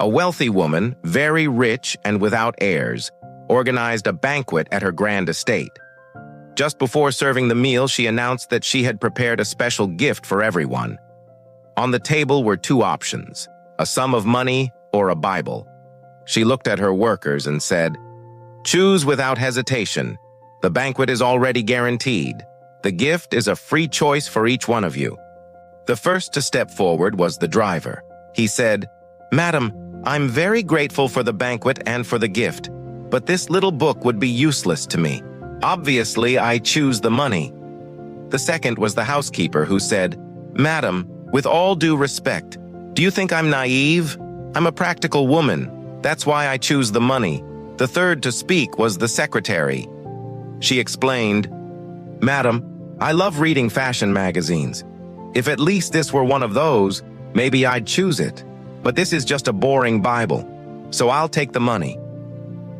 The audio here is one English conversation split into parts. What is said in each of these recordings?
A wealthy woman, very rich and without heirs, organized a banquet at her grand estate. Just before serving the meal, she announced that she had prepared a special gift for everyone. On the table were two options, a sum of money or a Bible. She looked at her workers and said, "Choose without hesitation. The banquet is already guaranteed. The gift is a free choice for each one of you." The first to step forward was the driver. He said, "Madam, I'm very grateful for the banquet and for the gift, but this little book would be useless to me. Obviously, I choose the money." The second was the housekeeper, who said, "Madam, with all due respect, do you think I'm naive? I'm a practical woman. That's why I choose the money." The third to speak was the secretary. She explained, "Madam, I love reading fashion magazines. If at least this were one of those, maybe I'd choose it. But this is just a boring Bible, so I'll take the money."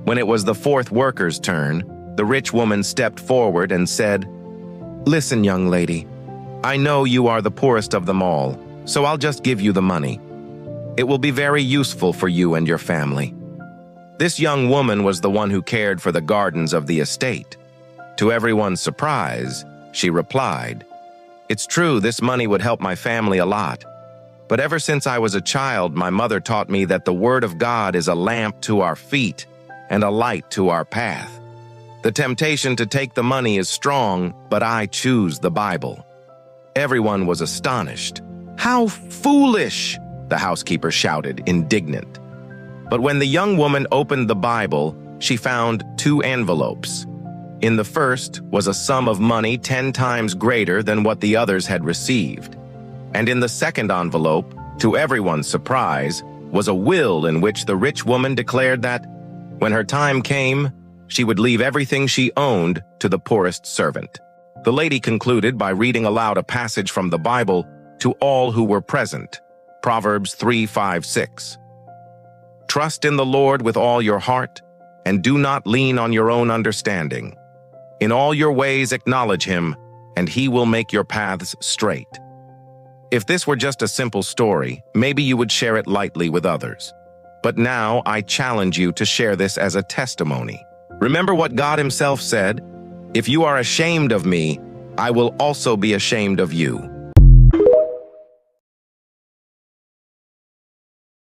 When it was the fourth worker's turn, the rich woman stepped forward and said, "Listen, young lady, I know you are the poorest of them all, so I'll just give you the money. It will be very useful for you and your family." This young woman was the one who cared for the gardens of the estate. To everyone's surprise, she replied, "It's true, this money would help my family a lot. But ever since I was a child, my mother taught me that the Word of God is a lamp to our feet and a light to our path. The temptation to take the money is strong, but I choose the Bible." Everyone was astonished. "How foolish!" the housekeeper shouted, indignant. But when the young woman opened the Bible, she found two envelopes. In the first was a sum of money 10 times greater than what the others had received. And in the second envelope, to everyone's surprise, was a will in which the rich woman declared that, when her time came, she would leave everything she owned to the poorest servant. The lady concluded by reading aloud a passage from the Bible to all who were present, Proverbs 3:5-6. "Trust in the Lord with all your heart, and do not lean on your own understanding. In all your ways acknowledge him, and he will make your paths straight." If this were just a simple story, maybe you would share it lightly with others. But now I challenge you to share this as a testimony. Remember what God himself said, "If you are ashamed of me, I will also be ashamed of you."